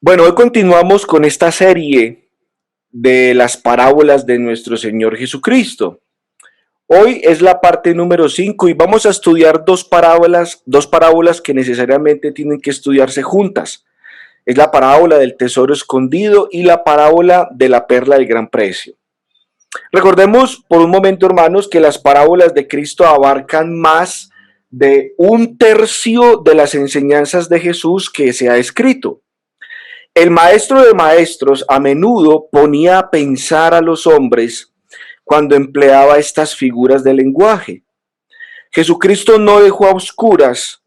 Bueno, hoy continuamos con esta serie de las parábolas de nuestro Señor Jesucristo. Hoy es la parte número 5 y vamos a estudiar dos parábolas que necesariamente tienen que estudiarse juntas. Es la parábola del tesoro escondido y la parábola de la perla del gran precio. Recordemos por un momento, hermanos, que las parábolas de Cristo abarcan más de un tercio de las enseñanzas de Jesús que se ha escrito. El maestro de maestros a menudo ponía a pensar a los hombres cuando empleaba estas figuras de lenguaje. Jesucristo no dejó a oscuras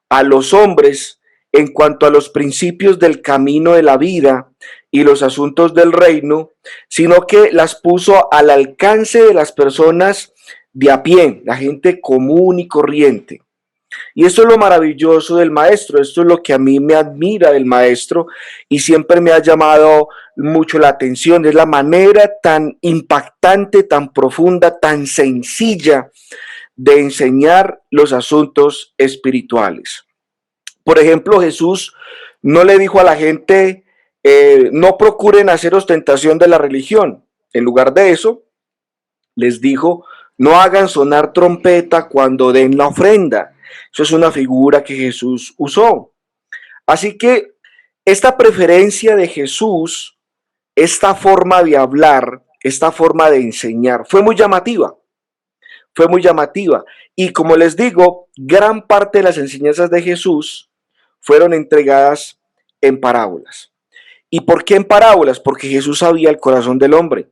a los hombres en cuanto a los principios del camino de la vida y los asuntos del reino, sino que las puso al alcance de las personas de a pie, la gente común y corriente. Y esto es lo maravilloso del maestro, esto es lo que a mí me admira del maestro y siempre me ha llamado mucho la atención, es la manera tan impactante, tan profunda, tan sencilla de enseñar los asuntos espirituales. Por ejemplo, Jesús no le dijo a la gente, no procuren hacer ostentación de la religión. En lugar de eso, les dijo, no hagan sonar trompeta cuando den la ofrenda. Eso es una figura que Jesús usó. Así que esta preferencia de Jesús, esta forma de hablar, esta forma de enseñar, fue muy llamativa. Fue muy llamativa. Y como les digo, gran parte de las enseñanzas de Jesús fueron entregadas en parábolas. ¿Y por qué en parábolas? Porque Jesús sabía el corazón del hombre.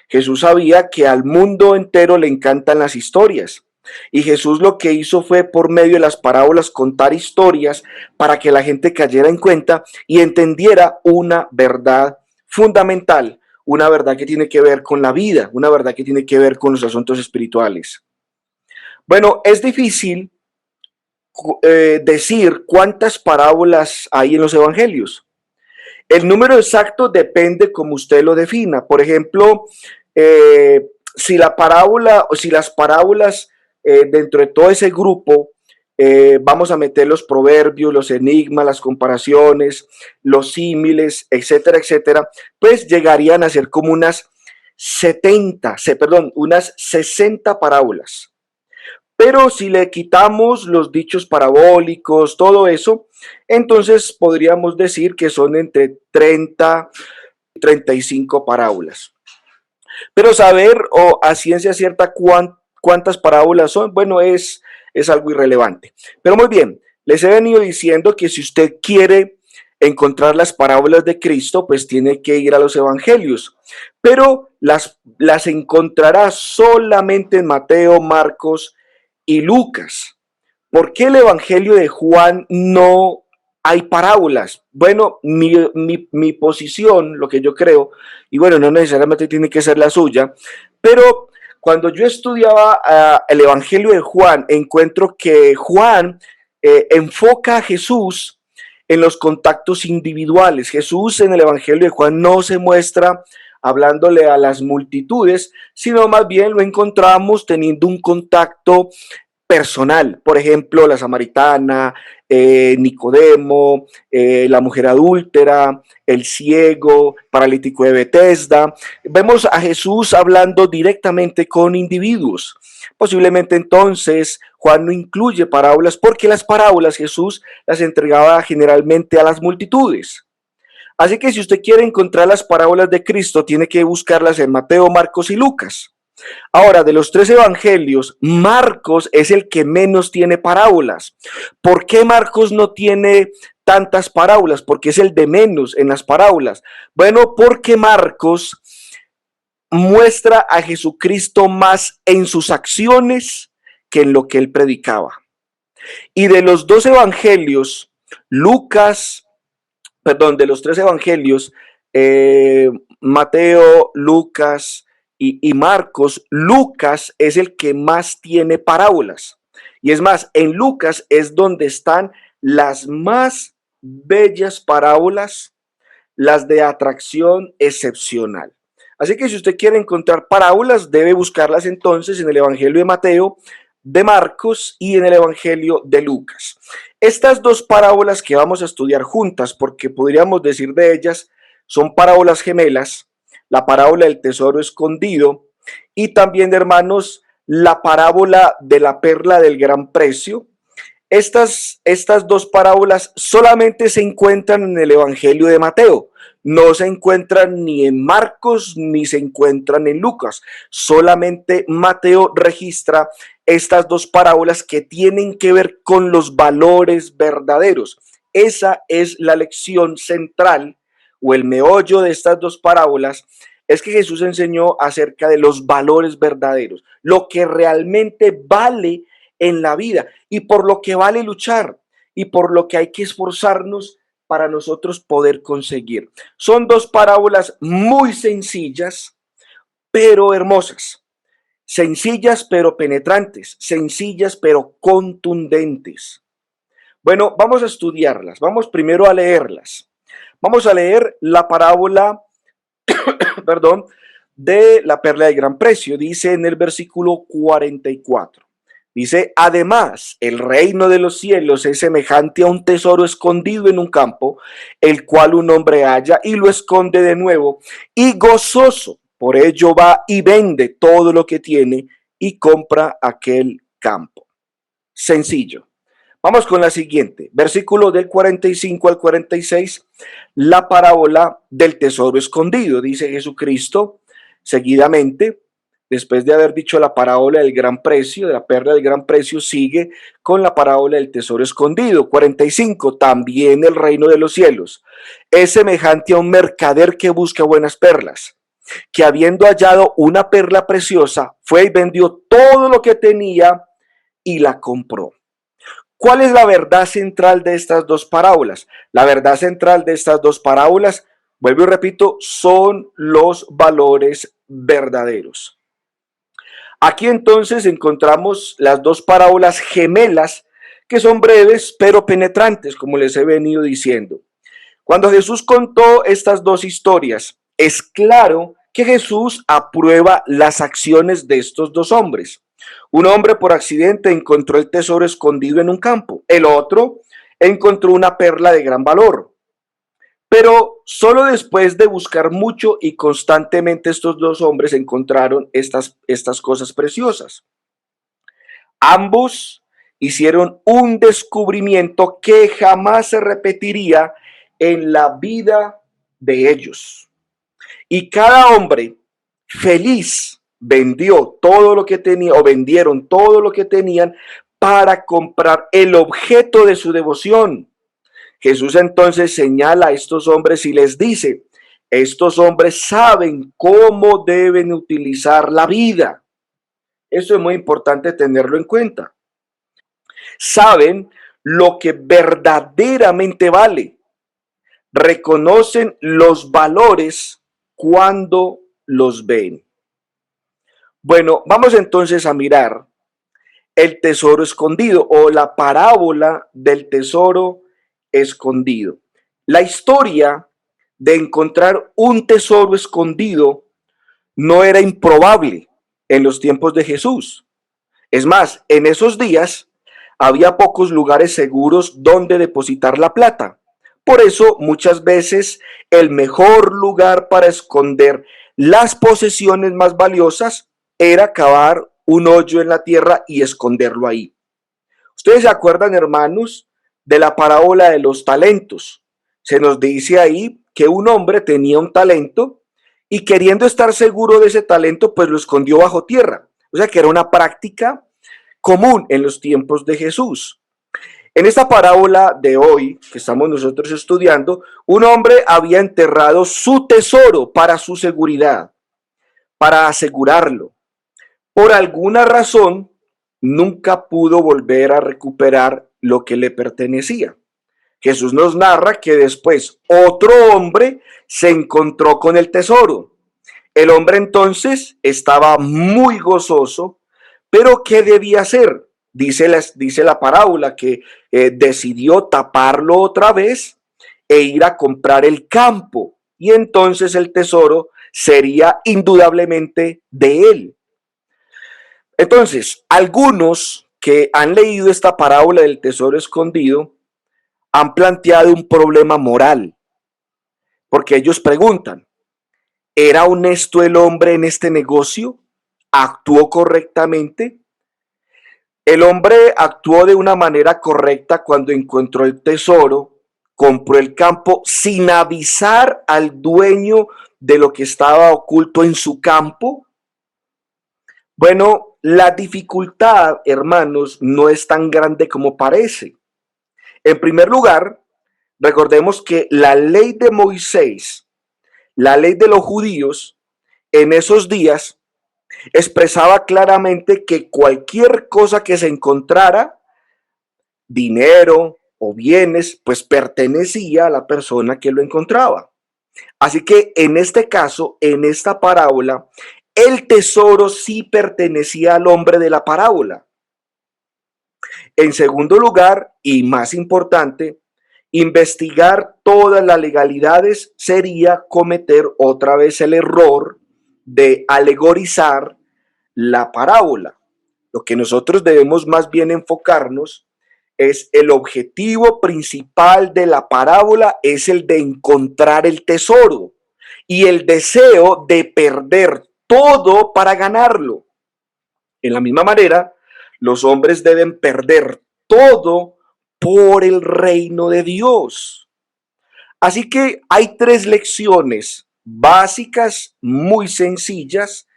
Jesús sabía que al mundo entero le encantan las historias. Y Jesús lo que hizo fue por medio de las parábolas contar historias para que la gente cayera en cuenta y entendiera una verdad fundamental, una verdad que tiene que ver con la vida, una verdad que tiene que ver con los asuntos espirituales. Bueno, es difícil decir cuántas parábolas hay en los evangelios. El número exacto depende como usted lo defina. Por ejemplo, si la parábola o si las parábolas dentro de todo ese grupo, vamos a meter los proverbios, los enigmas, las comparaciones, los símiles, etcétera, etcétera, pues llegarían a ser como unas 60 parábolas. Pero si le quitamos los dichos parabólicos, todo eso, entonces podríamos decir que son entre 30 y 35 parábolas. Pero saber o a ciencia cierta cuántas parábolas son, bueno, es algo irrelevante. Pero muy bien, les he venido diciendo que si usted quiere encontrar las parábolas de Cristo, pues tiene que ir a los evangelios. Pero las encontrará solamente en Mateo, Marcos y Lucas. ¿Por qué el Evangelio de Juan no hay parábolas? Bueno, mi posición, lo que yo creo, y bueno, no necesariamente tiene que ser la suya, pero cuando yo estudiaba el Evangelio de Juan, encuentro que Juan enfoca a Jesús en los contactos individuales. Jesús en el Evangelio de Juan no se muestra hablándole a las multitudes, sino más bien lo encontramos teniendo un contacto personal. Por ejemplo, la samaritana, Nicodemo, la mujer adúltera, el ciego, paralítico de Betesda. Vemos a Jesús hablando directamente con individuos. Posiblemente entonces Juan no incluye parábolas porque las parábolas Jesús las entregaba generalmente a las multitudes. Así que si usted quiere encontrar las parábolas de Cristo, tiene que buscarlas en Mateo, Marcos y Lucas. Ahora, de los tres evangelios, Marcos es el que menos tiene parábolas. ¿Por qué Marcos no tiene tantas parábolas? Porque es el de menos en las parábolas. Bueno, porque Marcos muestra a Jesucristo más en sus acciones que en lo que él predicaba. Y de los dos evangelios, de los tres evangelios, Mateo, Lucas y Marcos, Lucas es el que más tiene parábolas. Y es más, en Lucas es donde están las más bellas parábolas, las de atracción excepcional. Así que si usted quiere encontrar parábolas, debe buscarlas entonces en el Evangelio de Mateo, de Marcos y en el Evangelio de Lucas. Estas dos parábolas que vamos a estudiar juntas, porque podríamos decir de ellas, son parábolas gemelas, la parábola del tesoro escondido y también, hermanos, la parábola de la perla del gran precio. Estas dos parábolas solamente se encuentran en el Evangelio de Mateo. No se encuentran ni en Marcos ni se encuentran en Lucas. Solamente Mateo registra estas dos parábolas que tienen que ver con los valores verdaderos. Esa es la lección central o el meollo de estas dos parábolas. Es que Jesús enseñó acerca de los valores verdaderos, lo que realmente vale en la vida y por lo que vale luchar y por lo que hay que esforzarnos para nosotros poder conseguir. Son dos parábolas muy sencillas, pero hermosas. Sencillas, pero penetrantes. Sencillas, pero contundentes. Bueno, vamos a estudiarlas. Vamos primero a leerlas. Vamos a leer la parábola, perdón, de la perla de gran precio. Dice en el versículo 44. Dice, además, el reino de los cielos es semejante a un tesoro escondido en un campo, el cual un hombre halla y lo esconde de nuevo, y gozoso, por ello va y vende todo lo que tiene y compra aquel campo. Sencillo. Vamos con la siguiente, versículo del 45 al 46, la parábola del tesoro escondido. Dice Jesucristo seguidamente, después de haber dicho la parábola del gran precio, de la perla del gran precio, sigue con la parábola del tesoro escondido. 45, también el reino de los cielos es semejante a un mercader que busca buenas perlas, que habiendo hallado una perla preciosa, fue y vendió todo lo que tenía y la compró. ¿Cuál es la verdad central de estas dos parábolas? La verdad central de estas dos parábolas, vuelvo y repito, son los valores verdaderos. Aquí entonces encontramos las dos parábolas gemelas que son breves pero penetrantes, como les he venido diciendo. Cuando Jesús contó estas dos historias, es claro que Jesús aprueba las acciones de estos dos hombres. Un hombre por accidente encontró el tesoro escondido en un campo. El otro encontró una perla de gran valor. Pero solo después de buscar mucho y constantemente estos dos hombres encontraron estas cosas preciosas. Ambos hicieron un descubrimiento que jamás se repetiría en la vida de ellos. Y cada hombre feliz vendió todo lo que tenía o vendieron todo lo que tenían para comprar el objeto de su devoción. Jesús entonces señala a estos hombres y les dice, estos hombres saben cómo deben utilizar la vida. Eso es muy importante tenerlo en cuenta. Saben lo que verdaderamente vale. Reconocen los valores cuando los ven. Bueno, vamos entonces a mirar el tesoro escondido o la parábola del tesoro escondido. La historia de encontrar un tesoro escondido no era improbable en los tiempos de Jesús. Es más, en esos días había pocos lugares seguros donde depositar la plata. Por eso, muchas veces, el mejor lugar para esconder las posesiones más valiosas era cavar un hoyo en la tierra y esconderlo ahí. Ustedes se acuerdan, hermanos, de la parábola de los talentos. Se nos dice ahí que un hombre tenía un talento y queriendo estar seguro de ese talento, pues lo escondió bajo tierra. O sea que era una práctica común en los tiempos de Jesús. En esta parábola de hoy que estamos nosotros estudiando, un hombre había enterrado su tesoro para su seguridad, para asegurarlo. Por alguna razón, nunca pudo volver a recuperar lo que le pertenecía. Jesús nos narra que después otro hombre se encontró con el tesoro. El hombre entonces estaba muy gozoso, pero ¿qué debía hacer? Dice la parábola que decidió taparlo otra vez e ir a comprar el campo. Y entonces el tesoro sería indudablemente de él. Entonces, algunos que han leído esta parábola del tesoro escondido han planteado un problema moral, porque ellos preguntan, ¿era honesto el hombre en este negocio? ¿Actuó correctamente? El hombre actuó de una manera correcta cuando encontró el tesoro, compró el campo sin avisar al dueño de lo que estaba oculto en su campo. Bueno, la dificultad, hermanos, no es tan grande como parece. En primer lugar, recordemos que la ley de Moisés, la ley de los judíos, en esos días expresaba claramente que cualquier cosa que se encontrara, dinero o bienes, pues pertenecía a la persona que lo encontraba. Así que en este caso, en esta parábola, el tesoro sí pertenecía al hombre de la parábola. En segundo lugar, y más importante, investigar todas las legalidades sería cometer otra vez el error de alegorizar la parábola. Lo que nosotros debemos más bien enfocarnos es el objetivo principal de la parábola es el de encontrar el tesoro y el deseo de perder todo para ganarlo. En la misma manera, los hombres deben perder todo por el reino de Dios. Así que hay tres lecciones básicas, muy sencillas,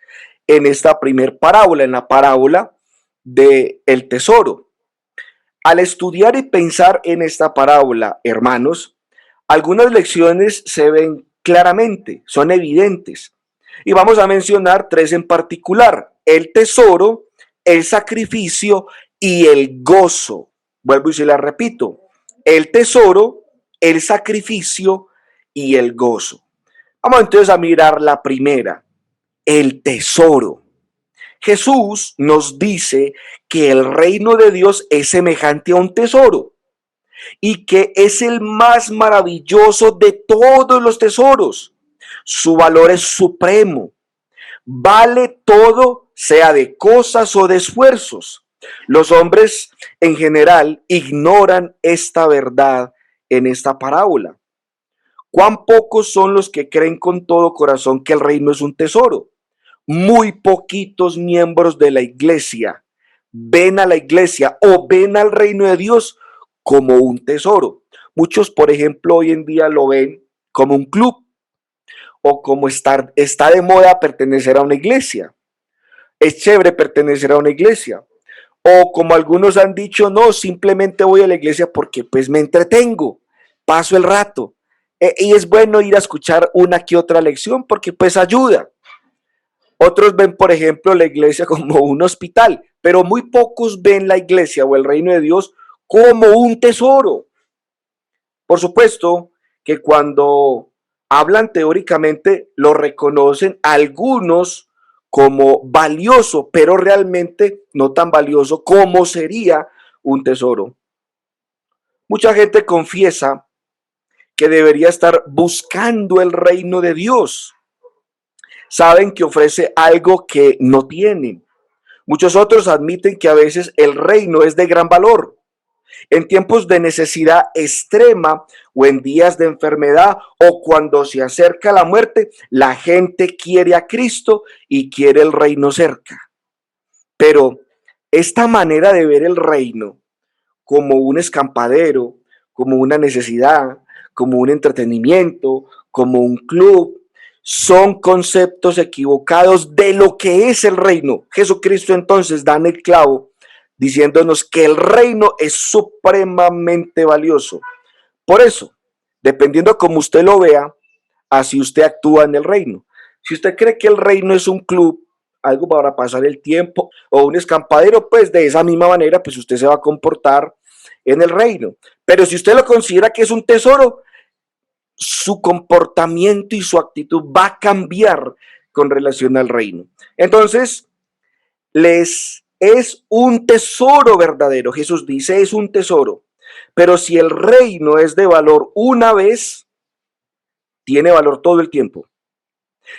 en esta primer parábola, en la parábola del tesoro. Al estudiar y pensar en esta parábola, hermanos, algunas lecciones se ven claramente, son evidentes. Y vamos a mencionar tres en particular: el tesoro, el sacrificio y el gozo. Vuelvo y se la repito: el tesoro, el sacrificio y el gozo. Vamos entonces a mirar la primera, el tesoro. Jesús nos dice que el reino de Dios es semejante a un tesoro y que es el más maravilloso de todos los tesoros. Su valor es supremo. Vale todo, sea de cosas o de esfuerzos. Los hombres en general ignoran esta verdad en esta parábola. ¿Cuán pocos son los que creen con todo corazón que el reino es un tesoro? Muy poquitos miembros de la iglesia ven a la iglesia o ven al reino de Dios como un tesoro. Muchos, por ejemplo, hoy en día lo ven como un club o como está de moda pertenecer a una iglesia. Es chévere pertenecer a una iglesia. O como algunos han dicho, no, simplemente voy a la iglesia porque pues me entretengo, paso el rato. Y es bueno ir a escuchar una que otra lección porque pues ayuda. Otros ven, por ejemplo, la iglesia como un hospital, pero muy pocos ven la iglesia o el reino de Dios como un tesoro. Por supuesto que cuando hablan teóricamente lo reconocen algunos como valioso, pero realmente no tan valioso como sería un tesoro. Mucha gente confiesa que debería estar buscando el reino de Dios. Saben que ofrece algo que no tienen. Muchos otros admiten que a veces el reino es de gran valor. En tiempos de necesidad extrema o en días de enfermedad o cuando se acerca la muerte, la gente quiere a Cristo y quiere el reino cerca. Pero esta manera de ver el reino como un escampadero, como una necesidad, como un entretenimiento, como un club, son conceptos equivocados de lo que es el reino. Jesucristo entonces da en el clavo diciéndonos que el reino es supremamente valioso. Por eso, dependiendo como usted lo vea, así usted actúa en el reino. Si usted cree que el reino es un club, algo para pasar el tiempo, o un escampadero, pues de esa misma manera, pues usted se va a comportar en el reino. Pero si usted lo considera que es un tesoro, su comportamiento y su actitud va a cambiar con relación al reino. Entonces, les es un tesoro verdadero. Jesús dice, es un tesoro. Pero si el reino es de valor una vez, tiene valor todo el tiempo.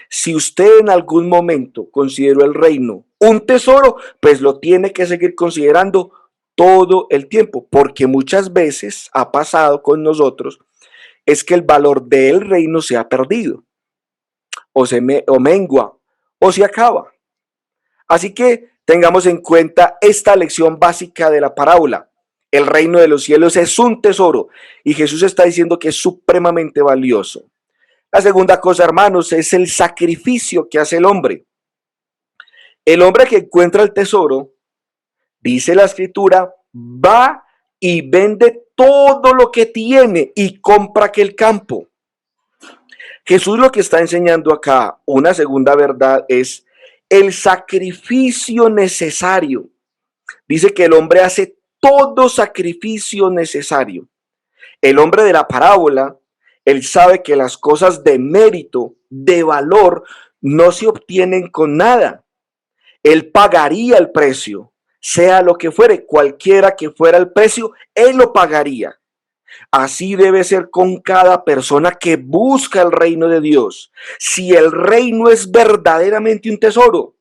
Si usted en algún momento consideró el reino un tesoro, pues lo tiene que seguir considerando todo el tiempo, porque muchas veces ha pasado con nosotros, es que el valor del reino se ha perdido, o mengua, o se acaba. Así que tengamos en cuenta esta lección básica de la parábola. El reino de los cielos es un tesoro y Jesús está diciendo que es supremamente valioso. La segunda cosa, hermanos, es el sacrificio que hace el hombre. El hombre que encuentra el tesoro, dice la escritura, va y vende todo lo que tiene y compra aquel campo. Jesús lo que está enseñando acá, una segunda verdad, es el sacrificio necesario. Dice que el hombre hace todo sacrificio necesario. El hombre de la parábola, él sabe que las cosas de mérito, de valor, no se obtienen con nada. Él pagaría el precio, sea lo que fuere, cualquiera que fuera el precio, él lo pagaría. Así debe ser con cada persona que busca el reino de Dios. Si el reino es verdaderamente un tesoro,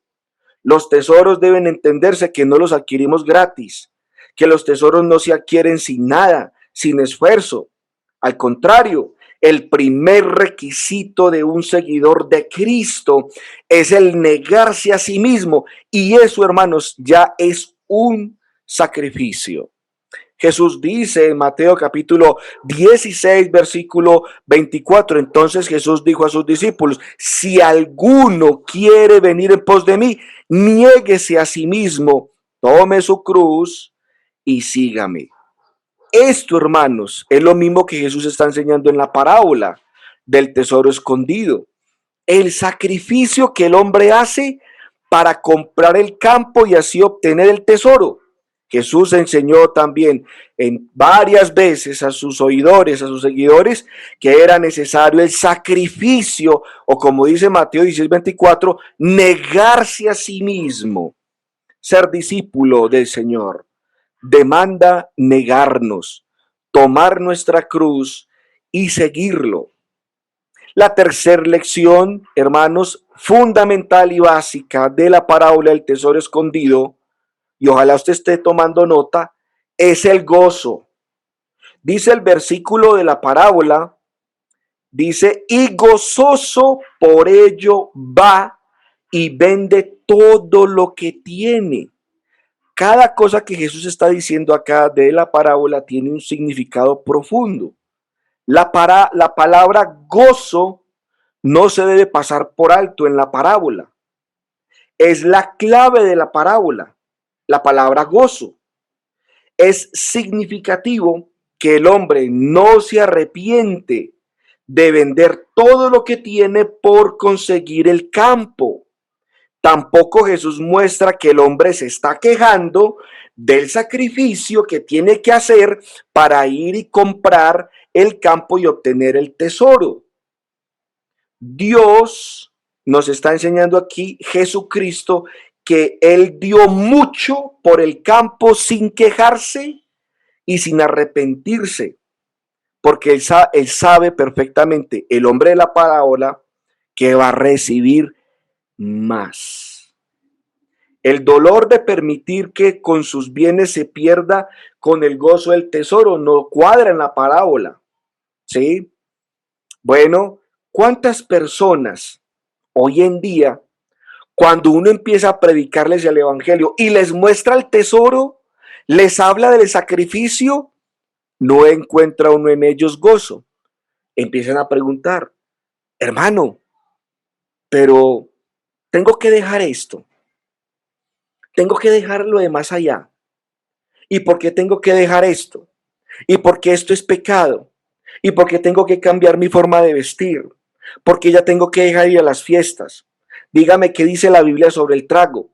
los tesoros deben entenderse que no los adquirimos gratis, que los tesoros no se adquieren sin nada, sin esfuerzo. Al contrario, el primer requisito de un seguidor de Cristo es el negarse a sí mismo, y eso, hermanos, ya es un sacrificio. Jesús dice en Mateo capítulo 16, versículo 24, entonces Jesús dijo a sus discípulos, si alguno quiere venir en pos de mí, niéguese a sí mismo, tome su cruz y sígame. Esto, hermanos, es lo mismo que Jesús está enseñando en la parábola del tesoro escondido. El sacrificio que el hombre hace para comprar el campo y así obtener el tesoro. Jesús enseñó también en varias veces a sus oidores, a sus seguidores, que era necesario el sacrificio, o como dice Mateo 16:24, negarse a sí mismo. Ser discípulo del Señor demanda negarnos, tomar nuestra cruz y seguirlo. La tercera lección, hermanos, fundamental y básica de la parábola del tesoro escondido, y ojalá usted esté tomando nota, es el gozo. Dice el versículo de la parábola, dice, y gozoso por ello va y vende todo lo que tiene. Cada cosa que Jesús está diciendo acá de la parábola tiene un significado profundo. La palabra gozo no se debe pasar por alto en la parábola. Es la clave de la parábola, la palabra gozo. Es significativo que el hombre no se arrepiente de vender todo lo que tiene por conseguir el campo. Tampoco Jesús muestra que el hombre se está quejando del sacrificio que tiene que hacer para ir y comprar el campo y obtener el tesoro. Dios nos está enseñando aquí, Jesucristo, que Él dio mucho por el campo sin quejarse y sin arrepentirse, porque él sabe perfectamente, el hombre de la parábola, que va a recibir más. El dolor de permitir que con sus bienes se pierda con el gozo del tesoro no cuadra en la parábola. ¿Sí? Bueno, ¿cuántas personas hoy en día, cuando uno empieza a predicarles el evangelio y les muestra el tesoro, les habla del sacrificio, no encuentra uno en ellos gozo? Empiezan a preguntar, hermano, pero tengo que dejar esto, tengo que dejar lo de más allá. ¿Y por qué tengo que dejar esto? ¿Y por qué esto es pecado? ¿Y por qué tengo que cambiar mi forma de vestir? ¿Por qué ya tengo que dejar ir a las fiestas? Dígame qué dice la Biblia sobre el trago.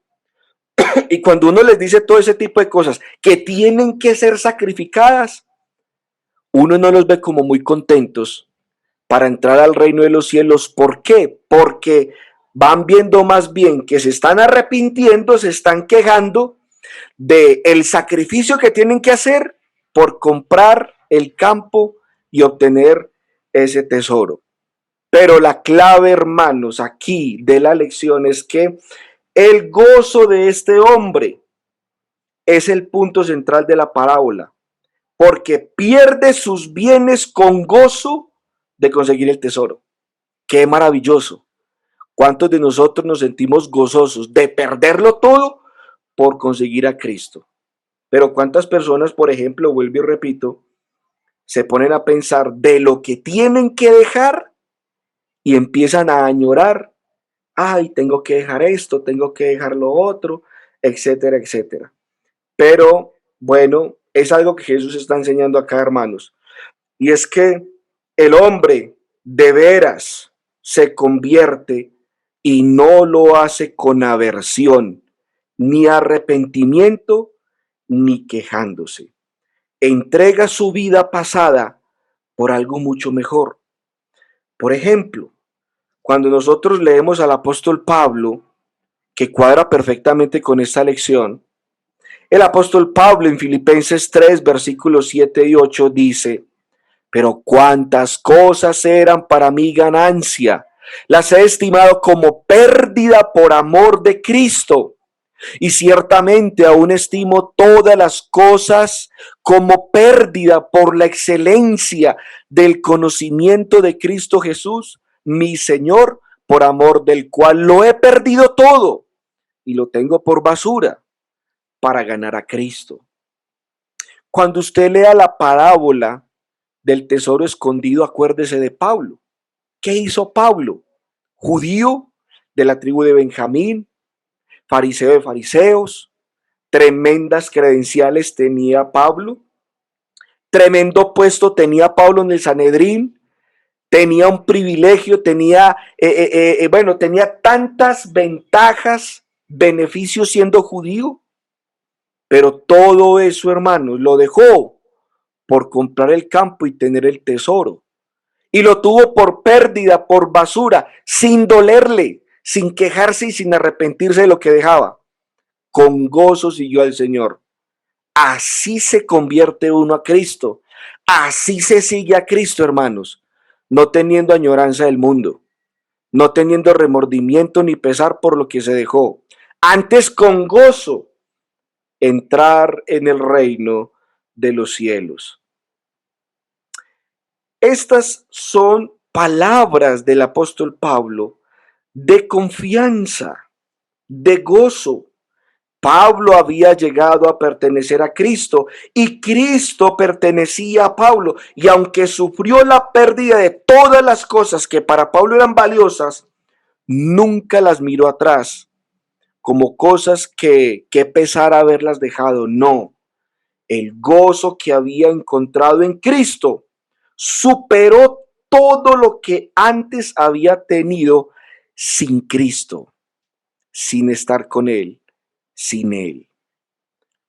Y cuando uno les dice todo ese tipo de cosas que tienen que ser sacrificadas, uno no los ve como muy contentos para entrar al reino de los cielos. ¿Por qué? Porque van viendo más bien que se están arrepintiendo, se están quejando de el sacrificio que tienen que hacer por comprar el campo y obtener ese tesoro. Pero la clave, hermanos, aquí de la lección es que El gozo de este hombre es el punto central de la parábola, porque pierde sus bienes con gozo de conseguir el tesoro. Qué maravilloso. ¿Cuántos de nosotros nos sentimos gozosos de perderlo todo por conseguir a Cristo? Pero ¿cuántas personas, por ejemplo, vuelvo y repito, se ponen a pensar de lo que tienen que dejar y empiezan a añorar? Ay, tengo que dejar esto, tengo que dejar lo otro, etcétera, etcétera. Pero bueno, es algo que Jesús está enseñando acá, hermanos. Y es que el hombre de veras se convierte y no lo hace con aversión, ni arrepentimiento, ni quejándose. Entrega su vida pasada por algo mucho mejor. Por ejemplo, cuando nosotros leemos al apóstol Pablo, que cuadra perfectamente con esta lección, el apóstol Pablo en Filipenses 3, versículos 7 y 8 dice: pero cuántas cosas eran para mí ganancia, las he estimado como pérdida por amor de Cristo. Y ciertamente aún estimo todas las cosas como pérdida por la excelencia del conocimiento de Cristo Jesús, mi Señor, por amor del cual lo he perdido todo y lo tengo por basura para ganar a Cristo. Cuando usted lea la parábola del tesoro escondido, acuérdese de Pablo. ¿Qué hizo Pablo? Judío de la tribu de Benjamín, fariseo de fariseos, tremendas credenciales tenía Pablo, tremendo puesto tenía Pablo en el Sanedrín, tenía un privilegio, tenía tantas ventajas, beneficios siendo judío, pero todo eso, hermanos, lo dejó por comprar el campo y tener el tesoro. Y lo tuvo por pérdida, por basura, sin dolerle, sin quejarse y sin arrepentirse de lo que dejaba. Con gozo siguió al Señor. Así se convierte uno a Cristo. Así se sigue a Cristo, hermanos. No teniendo añoranza del mundo, no teniendo remordimiento ni pesar por lo que se dejó. Antes con gozo entrar en el reino de los cielos. Estas son palabras del apóstol Pablo de confianza, de gozo. Pablo había llegado a pertenecer a Cristo y Cristo pertenecía a Pablo. Y aunque sufrió la pérdida de todas las cosas que para Pablo eran valiosas, nunca las miró atrás como cosas que pesar haberlas dejado. No, el gozo que había encontrado en Cristo superó todo lo que antes había tenido sin Cristo, sin estar con Él, sin Él.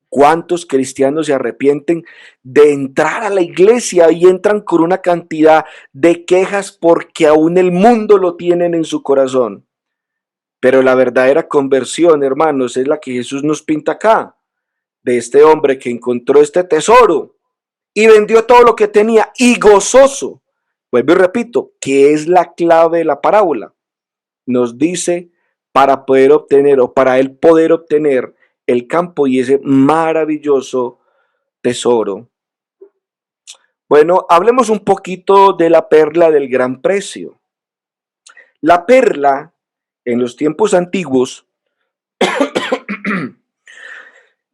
¿Cuántos cristianos se arrepienten de entrar a la iglesia y entran con una cantidad de quejas porque aún el mundo lo tienen en su corazón? Pero la verdadera conversión, hermanos, es la que Jesús nos pinta acá, de este hombre que encontró este tesoro y vendió todo lo que tenía y gozoso. Vuelvo y repito, que es la clave de la parábola. Nos dice para poder obtener o para él poder obtener el campo y ese maravilloso tesoro. Bueno, hablemos un poquito de la perla del gran precio. La perla en los tiempos antiguos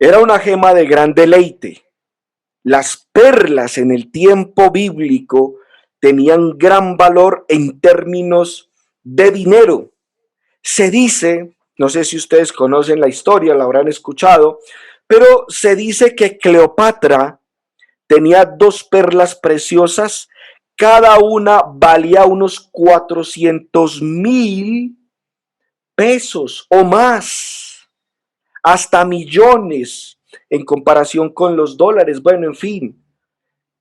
era una gema de gran deleite. Las perlas en el tiempo bíblico tenían gran valor en términos de dinero. Se dice, no sé si ustedes conocen la historia, la habrán escuchado, pero se dice que Cleopatra tenía dos perlas preciosas, cada una valía unos 400,000 pesos o más, hasta millones en comparación con los dólares. Bueno, en fin,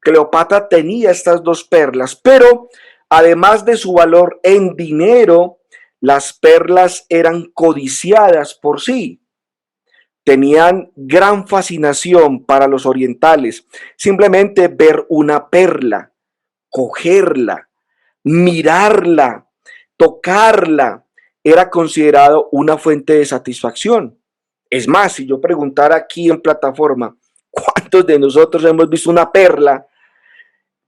Cleopatra tenía estas dos perlas, pero además de su valor en dinero, las perlas eran codiciadas por sí. Tenían gran fascinación para los orientales. Simplemente ver una perla, cogerla, mirarla, tocarla, era considerado una fuente de satisfacción. Es más, si yo preguntara aquí en plataforma, ¿cuántos de nosotros hemos visto una perla?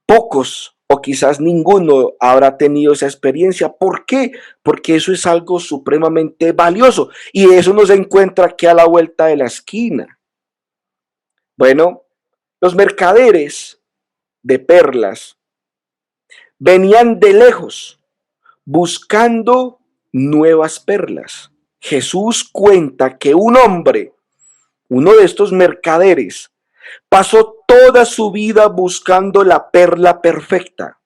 Pocos o quizás ninguno habrá tenido esa experiencia. ¿Por qué? Porque eso es algo supremamente valioso y eso no se encuentra aquí a la vuelta de la esquina. Bueno, los mercaderes de perlas venían de lejos buscando nuevas perlas. Jesús cuenta que un hombre, uno de estos mercaderes, pasó toda su vida buscando la perla perfecta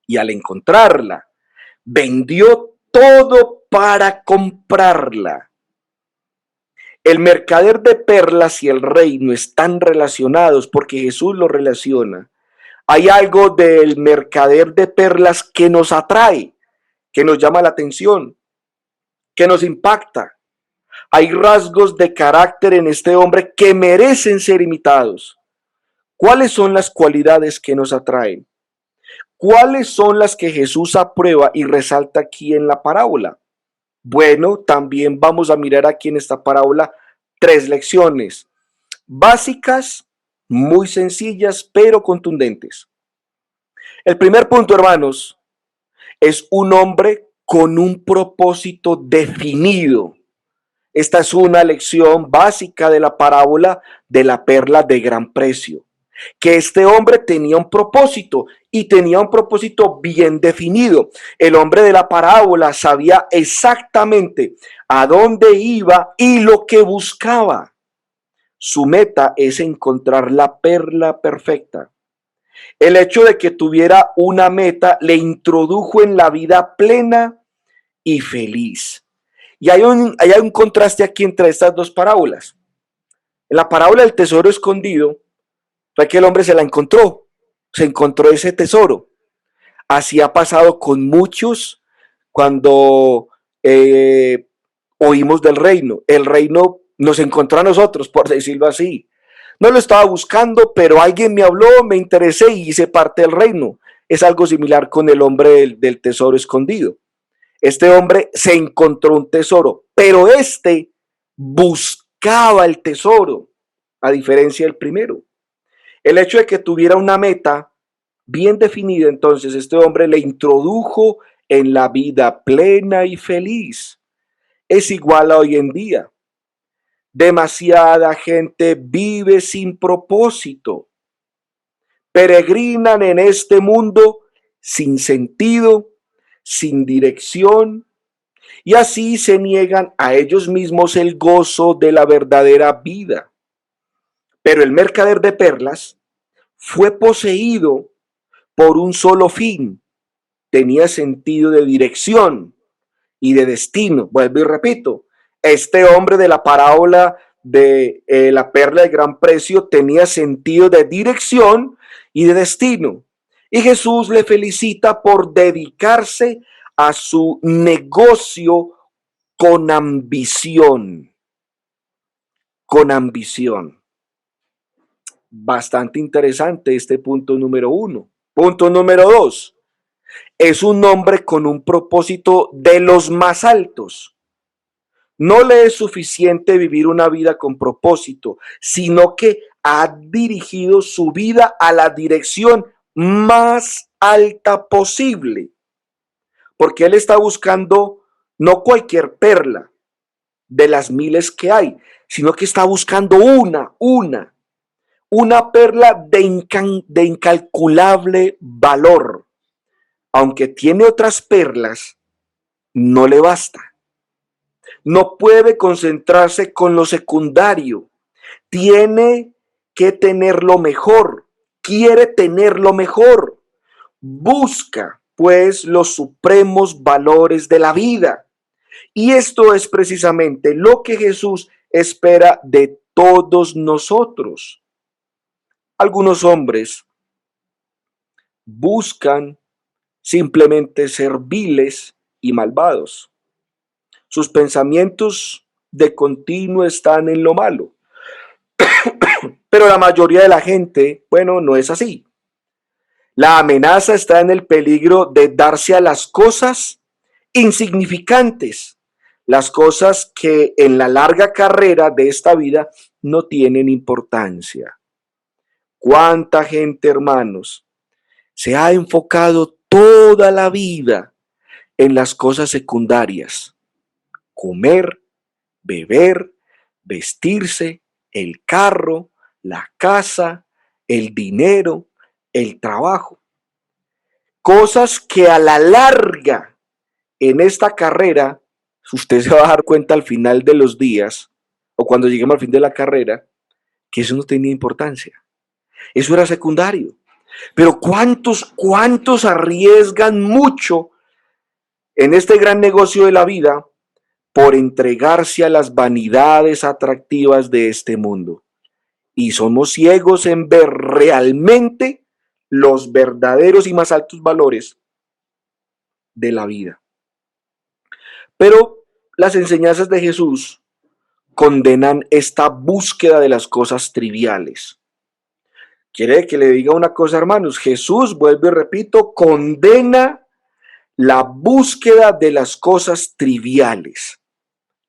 y al encontrarla, vendió todo para comprarla. El mercader de perlas y el rey no están relacionados porque Jesús lo relaciona. Hay algo del mercader de perlas que nos atrae, que nos llama la atención, que nos impacta. Hay rasgos de carácter en este hombre que merecen ser imitados. ¿Cuáles son las cualidades que nos atraen? ¿Cuáles son las que Jesús aprueba y resalta aquí en la parábola? Bueno, también vamos a mirar aquí en esta parábola 3 lecciones básicas, muy sencillas, pero contundentes. El primer punto, hermanos, es un hombre con un propósito definido. Esta es una lección básica de la parábola de la perla de gran precio. Que este hombre tenía un propósito y tenía un propósito bien definido. El hombre de la parábola sabía exactamente a dónde iba y lo que buscaba. Su meta es encontrar la perla perfecta. El hecho de que tuviera una meta le introdujo en la vida plena y feliz. Y hay un contraste aquí entre estas dos parábolas. En la parábola del tesoro escondido, fue que el hombre se encontró ese tesoro. Así ha pasado con muchos cuando oímos del reino. El reino nos encontró a nosotros, por decirlo así. No lo estaba buscando, pero alguien me habló, me interesé y hice parte del reino. Es algo similar con el hombre del tesoro escondido. Este hombre se encontró un tesoro, pero este buscaba el tesoro, a diferencia del primero. El hecho de que tuviera una meta bien definida, entonces este hombre le introdujo en la vida plena y feliz. Es igual a hoy en día. Demasiada gente vive sin propósito. Peregrinan en este mundo sin sentido, sin dirección, y así se niegan a ellos mismos el gozo de la verdadera vida. Pero el mercader de perlas fue poseído por un solo fin, tenía sentido de dirección y de destino. Vuelvo y repito, este hombre de la parábola de la perla de gran precio tenía sentido de dirección y de destino. Y Jesús le felicita por dedicarse a su negocio con ambición. Con ambición. Bastante interesante este punto número 1. Punto número 2. Es un hombre con un propósito de los más altos. No le es suficiente vivir una vida con propósito, sino que ha dirigido su vida a la dirección más alta posible. Porque él está buscando no cualquier perla de las miles que hay, sino que está buscando una perla de incalculable valor. Aunque tiene otras perlas, no le basta. No puede concentrarse con lo secundario. Tiene que tener lo mejor. Quiere tener lo mejor. Busca, pues, los supremos valores de la vida. Y esto es precisamente lo que Jesús espera de todos nosotros. Algunos hombres buscan simplemente ser viles y malvados. Sus pensamientos de continuo están en lo malo. Pero la mayoría de la gente, bueno, no es así. La amenaza está en el peligro de darse a las cosas insignificantes, las cosas que en la larga carrera de esta vida no tienen importancia. ¿Cuánta gente, hermanos, se ha enfocado toda la vida en las cosas secundarias? Comer, beber, vestirse, el carro, la casa, el dinero, el trabajo. Cosas que a la larga en esta carrera, usted se va a dar cuenta al final de los días o cuando lleguemos al fin de la carrera, que eso no tenía importancia. Eso era secundario. Pero ¿cuántos arriesgan mucho en este gran negocio de la vida por entregarse a las vanidades atractivas de este mundo? Y somos ciegos en ver realmente los verdaderos y más altos valores de la vida. Pero las enseñanzas de Jesús condenan esta búsqueda de las cosas triviales. Quiere que le diga una cosa, hermanos. Jesús, vuelvo y repito, condena la búsqueda de las cosas triviales.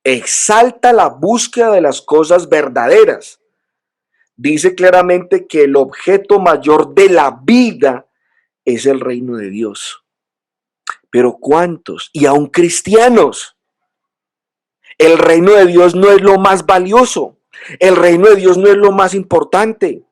Exalta la búsqueda de las cosas verdaderas. Dice claramente que el objeto mayor de la vida es el reino de Dios. Pero ¿cuántos? Y aún cristianos. El reino de Dios no es lo más valioso. El reino de Dios no es lo más importante.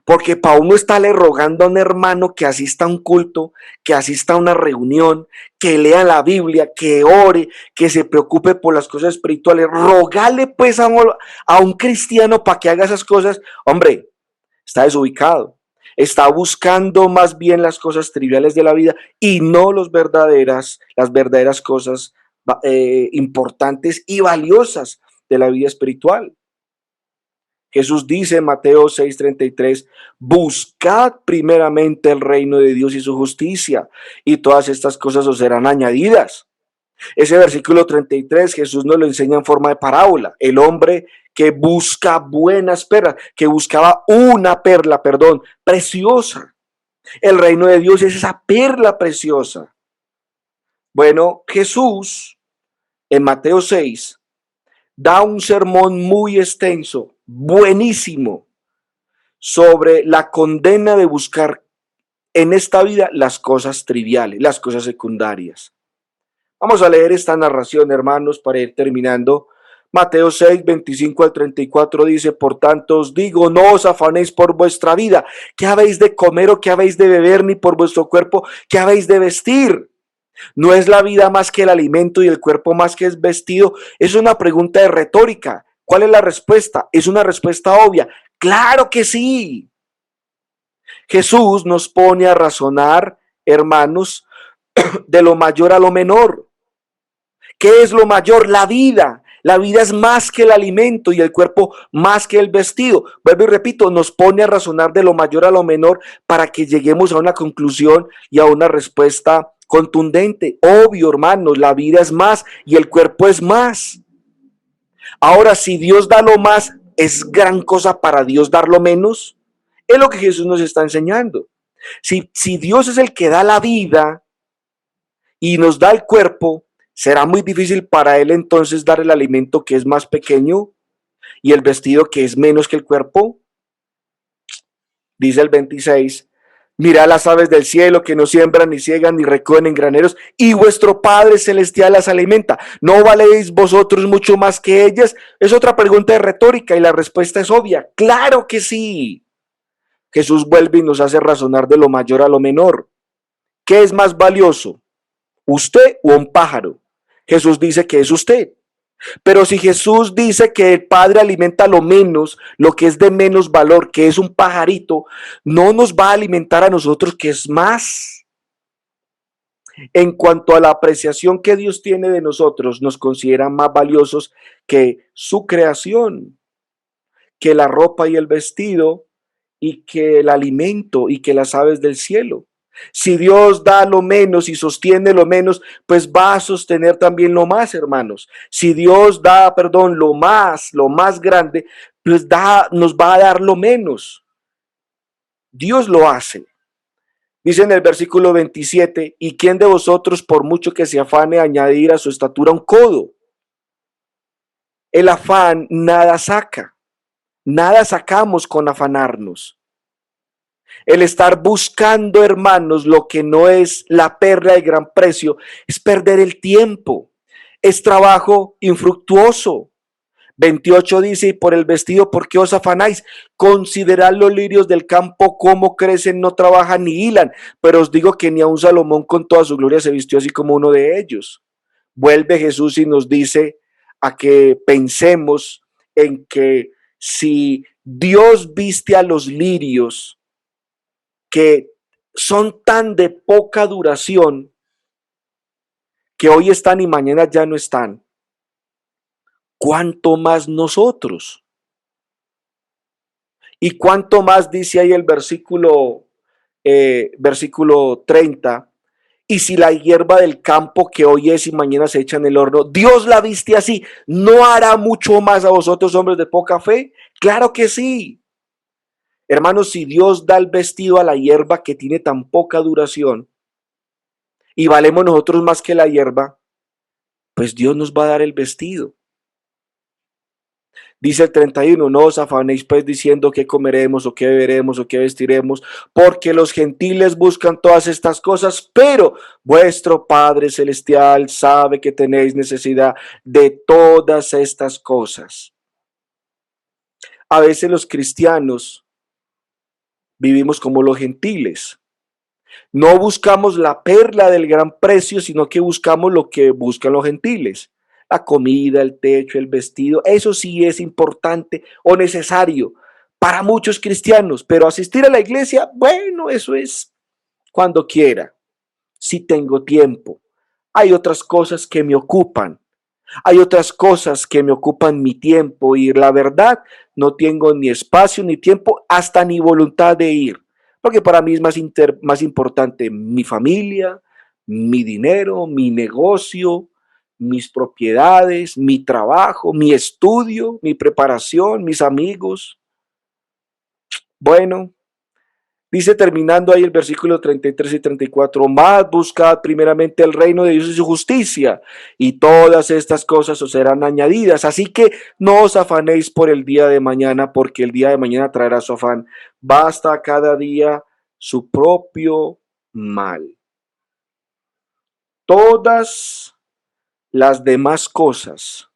Porque para uno estarle rogando a un hermano que asista a un culto, que asista a una reunión, que lea la Biblia, que ore, que se preocupe por las cosas espirituales, rogarle pues a un cristiano para que haga esas cosas, hombre, está desubicado. Está buscando más bien las cosas triviales de la vida y no las verdaderas cosas importantes y valiosas de la vida espiritual. Jesús dice en Mateo 6:33, buscad primeramente el reino de Dios y su justicia, y todas estas cosas os serán añadidas. Ese versículo 33 Jesús nos lo enseña en forma de parábola. El hombre que busca buenas perlas, que buscaba una perla, preciosa. El reino de Dios es esa perla preciosa. Bueno, Jesús en Mateo 6 da un sermón muy extenso, buenísimo, sobre la condena de buscar en esta vida las cosas triviales, las cosas secundarias. Vamos a leer esta narración, hermanos, para ir terminando. Mateo 6, 25 al 34 dice, por tanto os digo, no os afanéis por vuestra vida, qué habéis de comer o qué habéis de beber, ni por vuestro cuerpo, qué habéis de vestir. ¿No es la vida más que el alimento y el cuerpo más que el vestido? Es una pregunta de retórica. ¿Cuál es la respuesta? Es una respuesta obvia. ¡Claro que sí! Jesús nos pone a razonar, hermanos, de lo mayor a lo menor. ¿Qué es lo mayor? La vida. La vida es más que el alimento y el cuerpo más que el vestido. Vuelvo y repito, nos pone a razonar de lo mayor a lo menor para que lleguemos a una conclusión y a una respuesta contundente. Obvio, hermanos, la vida es más y el cuerpo es más. Ahora, si Dios da lo más, ¿es gran cosa para Dios dar lo menos? Es lo que Jesús nos está enseñando. Si Dios es el que da la vida y nos da el cuerpo, ¿será muy difícil para Él entonces dar el alimento que es más pequeño y el vestido que es menos que el cuerpo? Dice el 26, mirad las aves del cielo que no siembran, ni ciegan, ni recogen en graneros, y vuestro Padre Celestial las alimenta. ¿No valéis vosotros mucho más que ellas? Es otra pregunta de retórica y la respuesta es obvia. ¡Claro que sí! Jesús vuelve y nos hace razonar de lo mayor a lo menor. ¿Qué es más valioso? ¿Usted o un pájaro? Jesús dice que es usted. Pero si Jesús dice que el Padre alimenta lo menos, lo que es de menos valor, que es un pajarito, no nos va a alimentar a nosotros, que es más. En cuanto a la apreciación que Dios tiene de nosotros, nos considera más valiosos que su creación, que la ropa y el vestido, y que el alimento y que las aves del cielo. Si Dios da lo menos y sostiene lo menos, pues va a sostener también lo más, hermanos. Si Dios da, lo más grande, pues nos va a dar lo menos. Dios lo hace. Dice en el versículo 27, ¿y quién de vosotros, por mucho que se afane, añadir a su estatura un codo? El afán nada saca, nada sacamos con afanarnos. El estar buscando, hermanos, lo que no es la perla de gran precio, es perder el tiempo, es trabajo infructuoso. 28 dice, y por el vestido, ¿por qué os afanáis? Considerad los lirios del campo, cómo crecen, no trabajan ni hilan, pero os digo que ni aun Salomón con toda su gloria se vistió así como uno de ellos. Vuelve Jesús y nos dice a que pensemos en que si Dios viste a los lirios, que son tan de poca duración, que hoy están y mañana ya no están, ¿cuánto más nosotros? Y cuánto más dice ahí el versículo 30, y si la hierba del campo que hoy es y mañana se echa en el horno, Dios la viste así, ¿no hará mucho más a vosotros, hombres de poca fe? Claro que sí. Hermanos, si Dios da el vestido a la hierba que tiene tan poca duración y valemos nosotros más que la hierba, pues Dios nos va a dar el vestido. Dice el 31, no os afanéis pues diciendo qué comeremos o qué beberemos o qué vestiremos, porque los gentiles buscan todas estas cosas, pero vuestro Padre Celestial sabe que tenéis necesidad de todas estas cosas. A veces los cristianos vivimos como los gentiles. No buscamos la perla del gran precio, sino que buscamos lo que buscan los gentiles. La comida, el techo, el vestido, eso sí es importante o necesario para muchos cristianos, pero asistir a la iglesia, bueno, eso es cuando quiera, si tengo tiempo. Hay otras cosas que me ocupan, hay otras cosas que me ocupan mi tiempo y la verdad no tengo ni espacio ni tiempo, hasta ni voluntad de ir, porque para mí es más importante mi familia, mi dinero, mi negocio, mis propiedades, mi trabajo, mi estudio, mi preparación, mis amigos. Bueno, dice terminando ahí el versículo 33 y 34, más buscad primeramente el reino de Dios y su justicia, y todas estas cosas os serán añadidas. Así que no os afanéis por el día de mañana, porque el día de mañana traerá su afán. Basta cada día su propio mal. Todas las demás cosas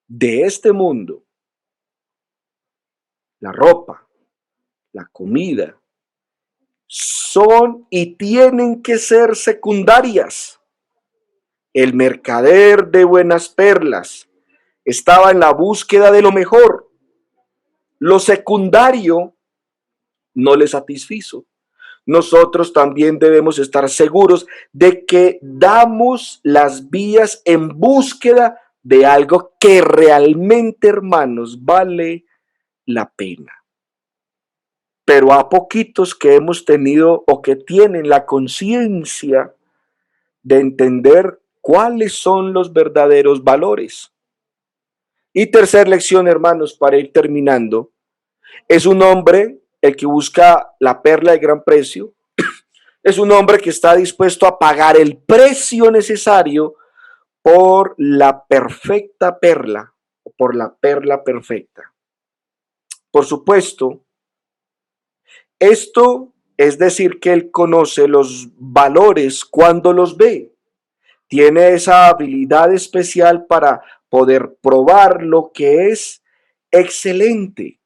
de este mundo, la ropa, la comida, son y tienen que ser secundarias. El mercader de buenas perlas estaba en la búsqueda de lo mejor. Lo secundario no le satisfizo. Nosotros también debemos estar seguros de que damos las vías en búsqueda de algo que realmente, hermanos, vale la pena. Pero a poquitos que hemos tenido o que tienen la conciencia de entender cuáles son los verdaderos valores. Y tercera lección, hermanos, para ir terminando, es un hombre el que busca la perla de gran precio, es un hombre que está dispuesto a pagar el precio necesario por la perfecta perla, por la perla perfecta. Por supuesto, esto es decir que él conoce los valores cuando los ve. Tiene esa habilidad especial para poder probar lo que es excelente.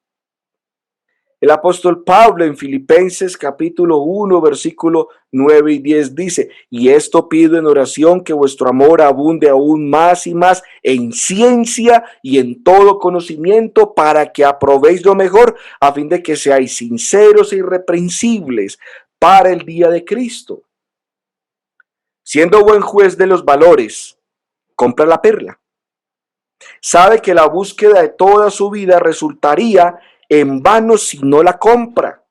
El apóstol Pablo en Filipenses capítulo 1, versículo 9 y 10 dice, y esto pido en oración que vuestro amor abunde aún más y más en ciencia y en todo conocimiento para que aprobéis lo mejor a fin de que seáis sinceros e irreprensibles para el día de Cristo. Siendo buen juez de los valores, compra la perla. Sabe que la búsqueda de toda su vida resultaría en vano si no la compra.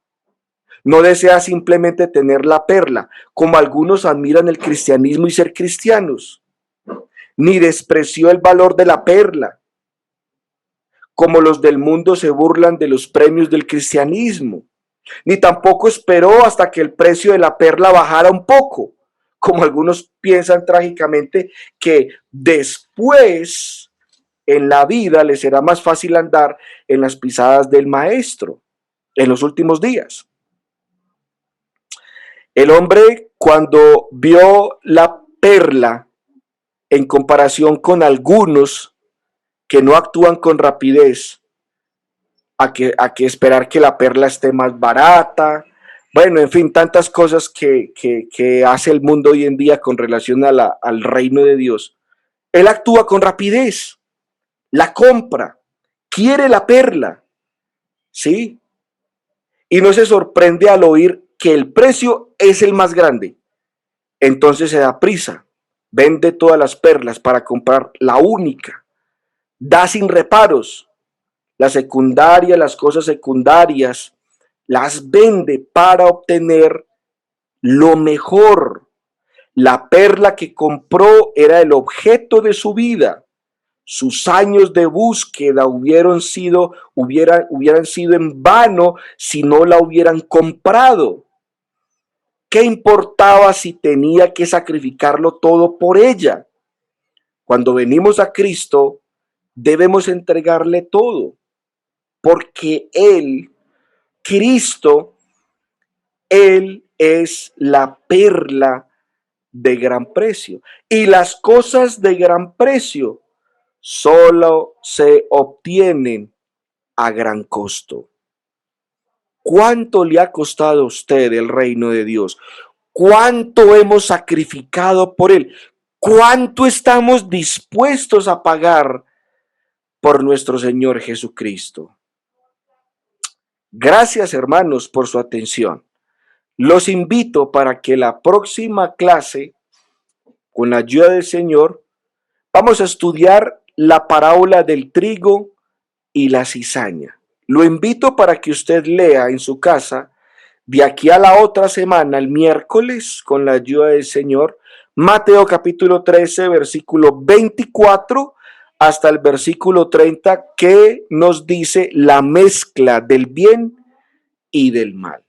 No desea simplemente tener la perla, como algunos admiran el cristianismo y ser cristianos, ni despreció el valor de la perla, como los del mundo se burlan de los premios del cristianismo. ni tampoco esperó hasta que el precio de la perla bajara un poco, como algunos piensan trágicamente que después en la vida le será más fácil andar en las pisadas del maestro en los últimos días. El hombre, cuando vio la perla en comparación con algunos que no actúan con rapidez, a que esperar que la perla esté más barata, bueno, en fin, tantas cosas que hace el mundo hoy en día con relación al reino de Dios. Él actúa con rapidez, la compra, quiere la perla, ¿sí? Y no se sorprende al oír que el precio es el más grande. Entonces se da prisa, vende todas las perlas para comprar la única, da sin reparos la secundaria, las cosas secundarias, las vende para obtener lo mejor. La perla que compró era el objeto de su vida. Sus años de búsqueda hubieran sido en vano si no la hubieran comprado. ¿Qué importaba si tenía que sacrificarlo todo por ella? Cuando venimos a Cristo, debemos entregarle todo, porque Cristo, Él es la perla de gran precio. Y las cosas de gran precio solo se obtienen a gran costo. ¿Cuánto le ha costado a usted el reino de Dios? ¿Cuánto hemos sacrificado por él? ¿Cuánto estamos dispuestos a pagar por nuestro Señor Jesucristo? Gracias, hermanos, por su atención. Los invito para que la próxima clase, con la ayuda del Señor, vamos a estudiar la parábola del trigo y la cizaña. Lo invito para que usted lea en su casa de aquí a la otra semana, el miércoles, con la ayuda del Señor, Mateo capítulo 13, versículo 24 hasta el versículo 30, que nos dice la mezcla del bien y del mal.